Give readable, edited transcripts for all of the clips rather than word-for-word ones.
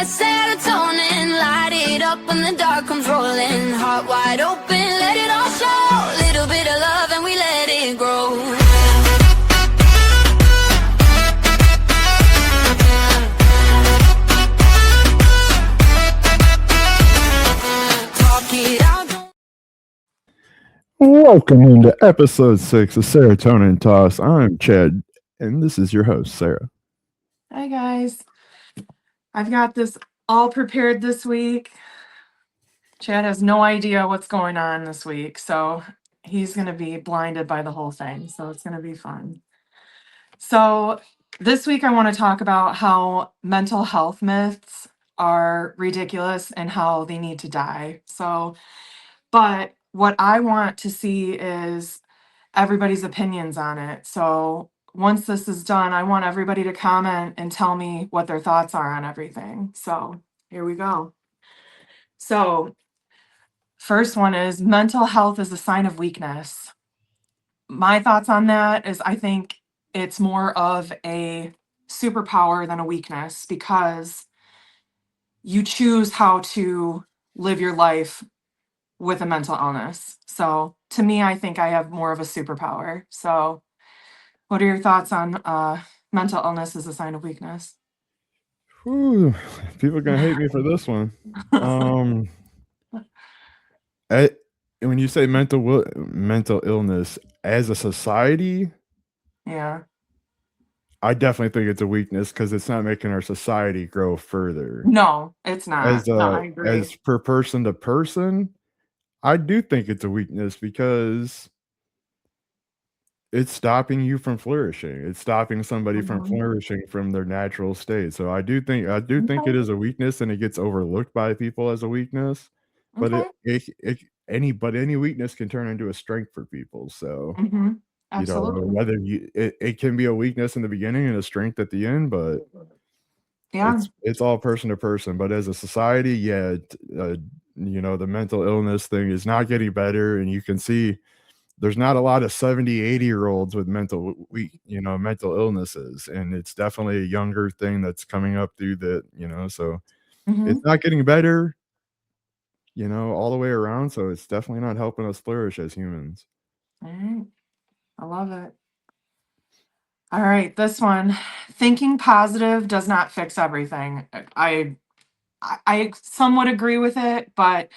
that serotonin, light it up when the dark comes rolling. Heart wide open, let it all show. Little bit of love and we let it grow. Talk it out. Welcome to episode 6 of SaraTonin Talks. I'm Chad, and this is your host, Sarah. Hi guys. I've got this all prepared this week. Chad has no idea what's going on this week, so he's going to be blinded by the whole thing. So it's going to be fun. So this week I want to talk about how mental health myths are ridiculous and how they need to die. But what I want to see is everybody's opinions on it. So once this is done, I want everybody to comment and tell me what their thoughts are on everything. So here we go. So first one is mental health is a sign of weakness. My thoughts on that is I think it's more of a superpower than a weakness because you choose how to live your life with a mental illness. So to me, I think I have more of a superpower. So what are your thoughts on mental illness as a sign of weakness? Whew, people are going to hate me for this one. I, when you say mental illness as a society, Yeah. I definitely think it's a weakness because it's not making our society grow further. No, it's not. As No, I agree. as per person to person, I do think it's a weakness because it's stopping you from flourishing. It's stopping somebody from Mhm. flourishing from their natural state. So I do think it Okay. is a weakness, and it gets overlooked by people as a weakness. But Okay. any weakness can turn into a strength for people. So Absolutely. whether it can be a weakness in the beginning and a strength at the end, but Yeah. it's all person to person. But as a society, yeah, the mental illness thing is not getting better, and you can see there's not a lot of 70, 80-year-olds with mental illnesses, and it's definitely a younger thing that's coming up through so hmm it's not getting better, all the way around, so it's definitely not helping us flourish as humans. All right. I love it. All right. This one, thinking positive does not fix everything. I somewhat agree with it, but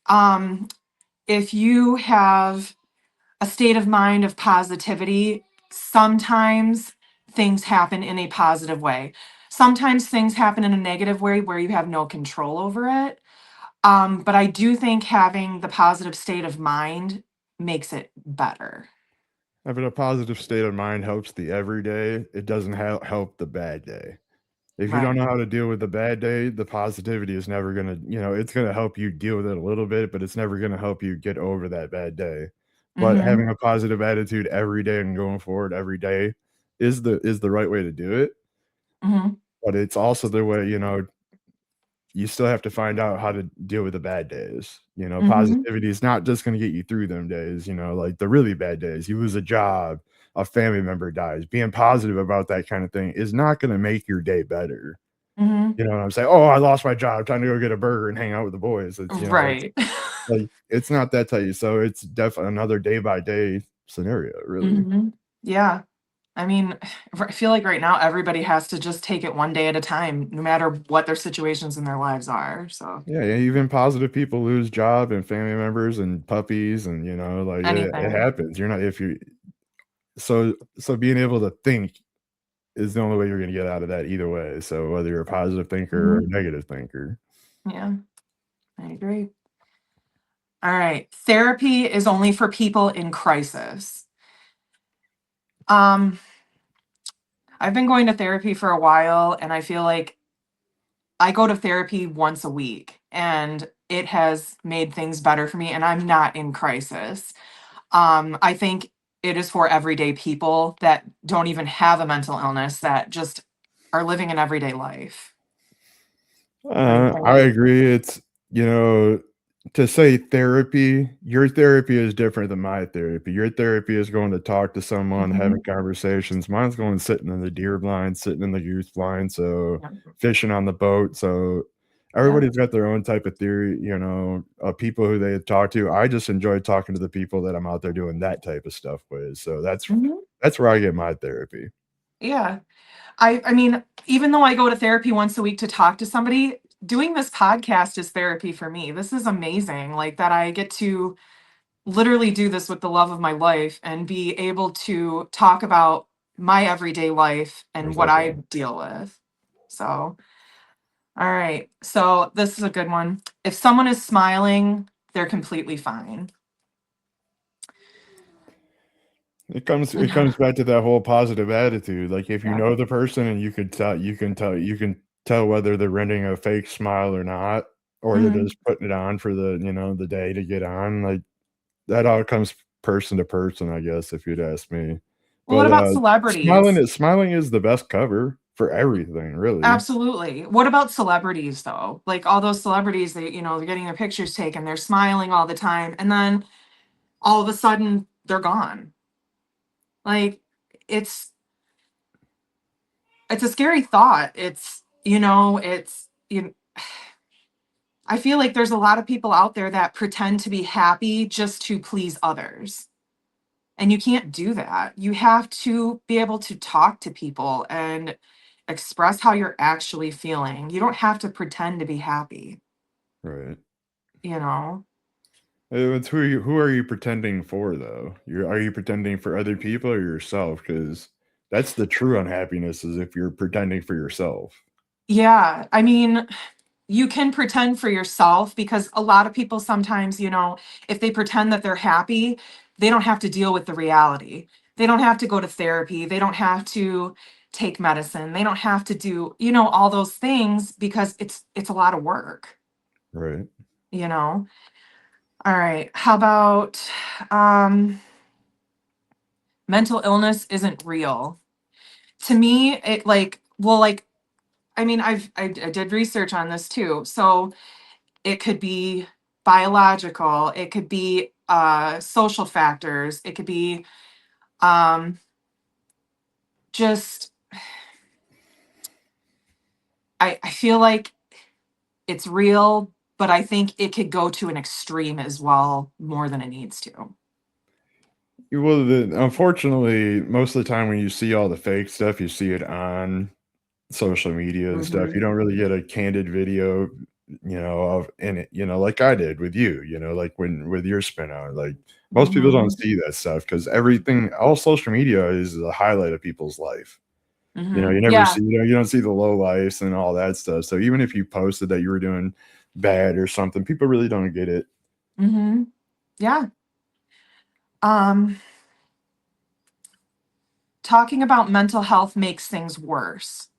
um, if you have a state of mind of positivity, sometimes things happen in a positive way. Sometimes things happen in a negative way where you have no control over it. But I do think having the positive state of mind makes it better. Having a positive state of mind helps the everyday. It doesn't help the bad day. If you don't Right. know how to deal with the bad day, the positivity is never gonna, it's gonna help you deal with it a little bit, but it's never gonna help you get over that bad day. But Mm-hmm. having a positive attitude every day and going forward every day is the right way to do it. Mm-hmm. But it's also the way, you still have to find out how to deal with the bad days. Mm-hmm. Positivity is not just gonna get you through them days, like the really bad days. You lose a job, a family member dies. Being positive about that kind of thing is not gonna make your day better. Mm-hmm. You know what I'm saying? "Oh, I lost my job, time to go get a burger and hang out with the boys." It's Right. it's not that tight. So it's definitely another day by day scenario, really. hmm Yeah. I mean, I feel like right now everybody has to just take it one day at a time, no matter what their situations in their lives are. So Yeah, even positive people lose job and family members and puppies and, like, it anything. happens. You're not if you so being able to think is the only way you're gonna get out of that either way. So whether you're a positive thinker or a hmm negative thinker. Yeah, I agree. All right. Therapy is only for people in crisis. Um, I've been going to therapy for a while, and I feel like I go to therapy once a week, and it has made things better for me, and I'm not in crisis. I think it is for everyday people that don't even have a mental illness that just are living an everyday life. What do you I think? agree. It's, you know to say therapy, your therapy is different than my therapy. Your therapy is going to talk to someone, Mhm. having conversations. Mine's going sitting in the deer blind, sitting in the goose blind, so Yep. fishing on the boat. So Yep. everybody's got their own type of theory, you know, people who they talk to. I just enjoy talking to the people that I'm out there doing that type of stuff with. So Mhm. that's where I get my therapy. Yeah. I mean, even though I go to therapy once a week to talk to somebody, doing this podcast is therapy for me. This is amazing, like, that I get to literally do this with the love of my life and be able to talk about my everyday life and what I Exactly. deal with. So, all right. So, this is a good one. If someone is smiling, they're completely fine. It comes back to that whole positive attitude. Like if you Yeah. know the person and you can tell whether they're renting a fake smile or not, or they're Mhm. just putting it on for the day to get on. Like that all comes person to person, I guess, if you'd ask me. Well, what But about smiling celebrities? is smiling is the best cover for everything, really. Absolutely. What about celebrities though? Like all those celebrities that, they're getting their pictures taken, they're smiling all the time, and then all of a sudden they're gone. Like it's it's a scary thought. I feel like there's a lot of people out there that pretend to be happy just to please others. And you can't do that. You have to be able to talk to people and express how you're actually feeling. You don't have to pretend to be happy, Right. you know? It's who are you pretending for though? Are you pretending for other people or yourself? Because that's the true unhappiness is if you're pretending for yourself. Yeah. I mean, you can pretend for yourself because a lot of people sometimes, if they pretend that they're happy, they don't have to deal with the reality. They don't have to go to therapy. They don't have to take medicine. They don't have to do, all those things because it's a lot of work, Right. you know. All right. How about um mental illness isn't real? To me, it like well like I mean, I did research on this too. So it could be biological, it could be social factors, it could be um, just, I feel like it's real, but I think it could go to an extreme as well, more than it needs to. Well, unfortunately, most of the time when you see all the fake stuff, you see it on social media and stuff. Hmm. You don't really get a candid video, of in it, like I did with you, like when with your spin out. Like most people don't Hmm. see that stuff because all social media is the highlight of people's life. Hmm. You never Yeah. see, you don't see the low lives and all that stuff. So even if you posted that you were doing bad or something, people really don't get it. Hmm. Yeah. Um, Talking about mental health makes things worse.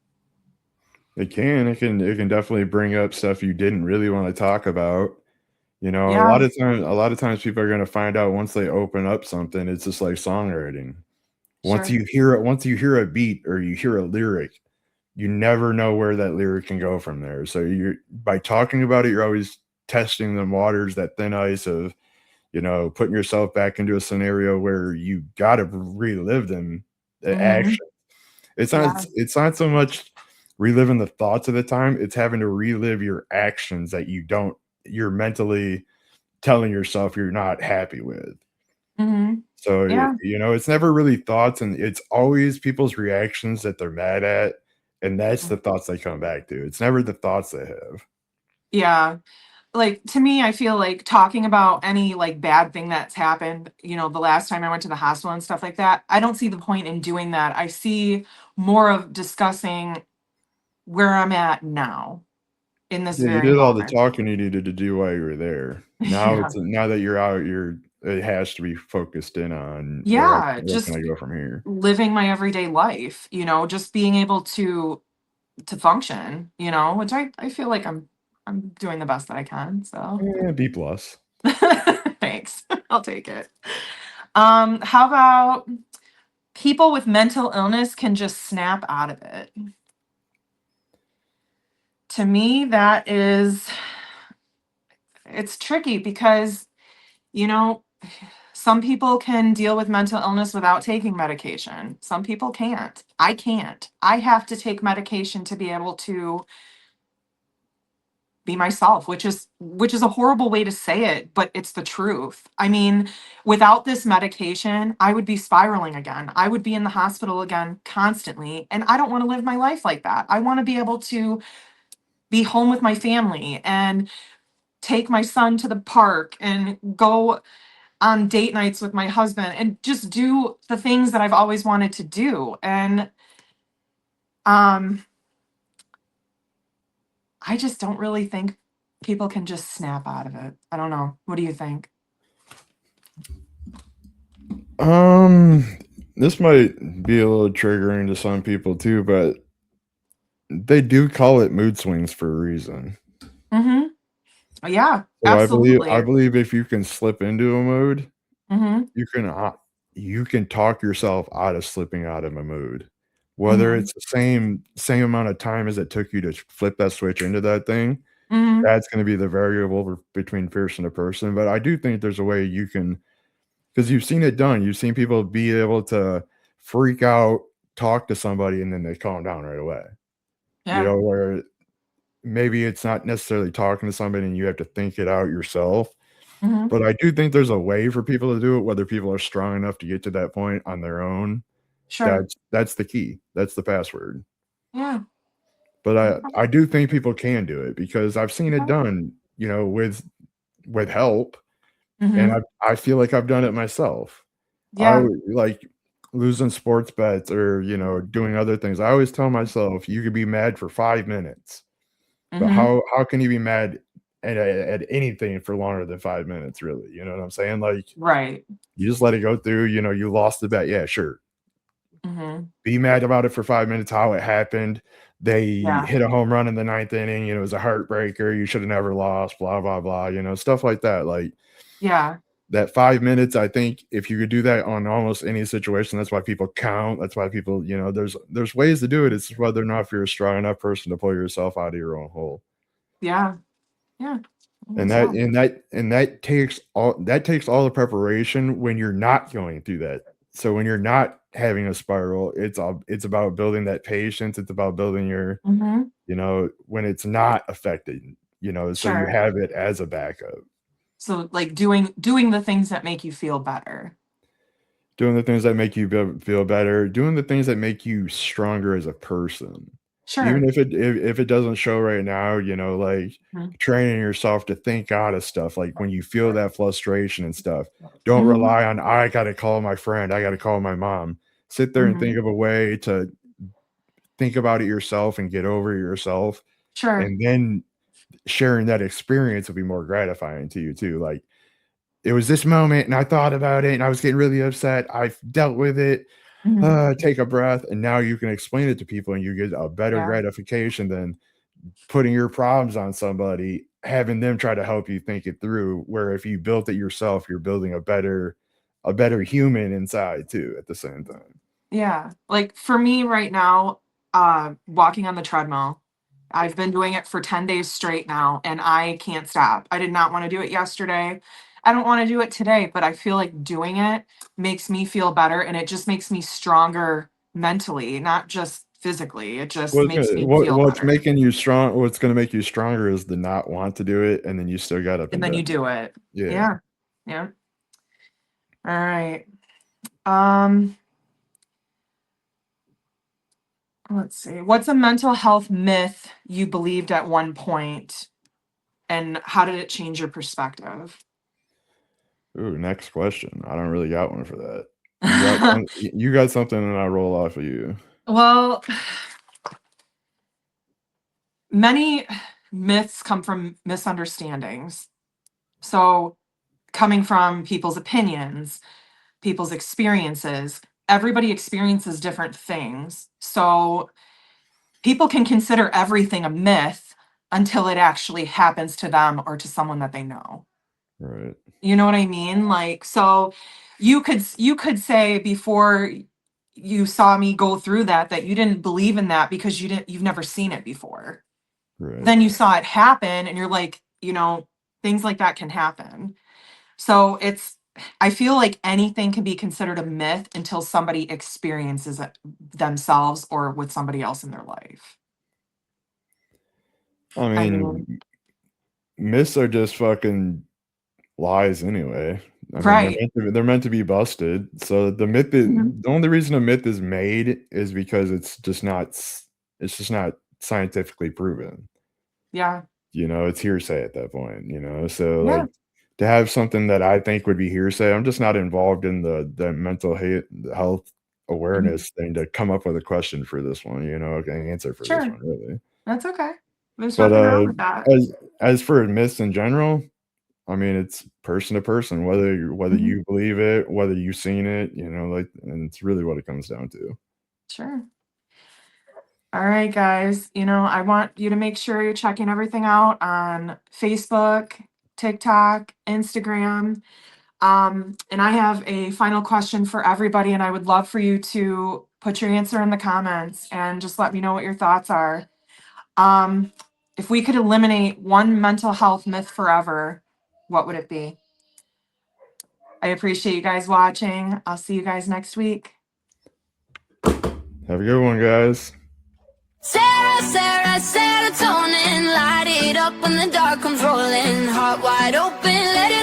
It can definitely bring up stuff you didn't really want to talk about. A Yeah. lot of times people are gonna find out once they open up something, it's just like songwriting. Sure. Once you hear a beat or you hear a lyric, you never know where that lyric can go from there. So you're by talking about it, you're always testing the waters, that thin ice of, putting yourself back into a scenario where you gotta relive them, the Hmm. action. Yeah. It's not so much reliving the thoughts of the time, it's having to relive your actions that you're mentally telling yourself you're not happy with. Hmm. So, Yeah. it's never really thoughts and it's always people's reactions that they're mad at, and that's the thoughts they come back to. It's never the thoughts they have. Yeah. Like, to me, I feel like talking about any like bad thing that's happened, the last time I went to the hospital and stuff like that, I don't see the point in doing that. I see more of discussing where I'm at now in this Yeah, you very did all the moment. talking you needed to do while you were there. Yeah. Now that you're out, it has to be focused in on Yeah, where can I just go from here? living my everyday life, just being able to function, which I feel like I'm doing the best that I can. So B plus. thanks. I'll take it. How about people with mental illness can just snap out of it? To me, that is it's tricky because, you know, some people can deal with mental illness without taking medication. Some people can't. I can't. I have to take medication to be able to be myself, which is a horrible way to say it, but it's the truth. I mean, without this medication, I would be spiraling again. I would be in the hospital again constantly, and I don't want to live my life like that. I want to be able to be home with my family and take my son to the park and go on date nights with my husband and just do the things that I've always wanted to do. And I just don't really think people can just snap out of it. I don't know. What do you think? This might be a little triggering to some people too, but they do call it mood swings for a reason. Mm-hmm. Yeah, So absolutely. I believe if you can slip into a mood, Mm-hmm. you can talk yourself out of slipping out of a mood. Whether Mm-hmm. it's the same amount of time as it took you to flip that switch into that thing, Mm-hmm. that's gonna be the variable between person to person, but I do think there's a way you can, because you've seen it done. You've seen people be able to freak out, talk to somebody, and then they calm down right away. You Yeah. know, where maybe it's not necessarily talking to somebody and you have to think it out yourself, Mm-hmm. but I do think there's a way for people to do it, whether people are strong enough to get to that point on their own. Sure. That's the key. That's the password. Yeah. But Okay. I do think people can do it because I've seen it Okay. done, with help, and Mm-hmm. I feel like I've done it myself. I Yeah. would like losing sports bets or, doing other things. I always tell myself, "You could be mad for 5 minutes, but Mm-hmm. how can you be mad at anything for longer than 5 minutes, really?" You know what I'm saying? Like, Right. you just let it go through, you lost the bet. Yeah, sure. Mm-hmm. Be mad about it for 5 minutes, how it happened. They Yeah. hit a home run in the ninth inning, it was a heartbreaker, you should have never lost, blah, blah, blah, stuff like that. Like, Yeah. that 5 minutes, I think if you could do that on almost any situation, that's why people count. That's why people, there's ways to do it. It's whether or not if you're a strong enough person to pull yourself out of your own hole. Yeah. Yeah. I think And so. that takes all the preparation when you're not going through that. So when you're not having a spiral, it's about building that patience. It's about building your, Mm-hmm. when it's not affected, so you Sure. have it as a backup. So like doing the things that make you feel better. Doing the things that make you feel better, doing the things that make you stronger as a person. Even Sure. if it doesn't show right now, like Mhm. training yourself to think out of stuff, like when you feel that frustration and stuff, don't Mhm. rely on, "I gotta call my friend, I gotta call my mom." Sit there and think Mhm. of a way to think about it yourself and get over it yourself, Sure. and then sharing that experience will be more gratifying to you too. Like, "It was this moment, and I thought about it, and I was getting really upset. I've dealt with it. Mhm. Take a breath," and now you can explain it to people, and you get a better Yeah. gratification than putting your problems on somebody, having them try to help you think it through, where if you built it yourself, you're building a better human inside too at the same time. Yeah. Like for me right now, walking on the treadmill, I've been doing it for 10 days straight now and I can't stop. I did not want to do it yesterday. I don't want to do it today, but I feel like doing it makes me feel better and it just makes me stronger mentally, not just physically. It just makes me feel better. What's gonna make you stronger is the not want to do it, and then you still got up And and then you done it. do it. Yeah. Yeah. Yeah. All right. Um, let's see. What's a mental health myth you believed at one point, and how did it change your perspective? Ooh, next question. I don't really got one for that. You got something and I roll off of you. Well, many myths come from misunderstandings. So, coming from people's opinions, people's experiences, everybody experiences different things. So, people can consider everything a myth until it actually happens to them or to someone that they know. Right. You know what I mean? Like, so you could say before you saw me go through that you didn't believe in that because you've never seen it before. Right. Then you saw it happen and you're like, things like that can happen. So I feel like anything can be considered a myth until somebody experiences it themselves or with somebody else in their life. I I mean, mean, myths are just fucking lies anyway. I mean, right. they're meant to be busted. So the myth is, Mhm. the only reason a myth is made is because it's just not scientifically proven. Yeah. It's hearsay at that point. So Yeah. like to have something that I think would be hearsay, I'm just not involved in the mental health Mhm. awareness thing to come up with a question for this one, an answer for this Sure. one really. That's okay. There's But nothing wrong with that. as for myths in general, I mean, it's person to person, whether Mhm. you believe it, whether you've seen it, like, and it's really what it comes down to. Sure. All right, guys. I want you to make sure you're checking everything out on Facebook, TikTok, Instagram. And I have a final question for everybody, and I would love for you to put your answer in the comments and just let me know what your thoughts are. Um, if we could eliminate one mental health myth forever, what would it be? I appreciate you guys watching. I'll see you guys next week. Have a good one, guys. Serotonin, light it up when the dark comes rolling. Heart wide open, let it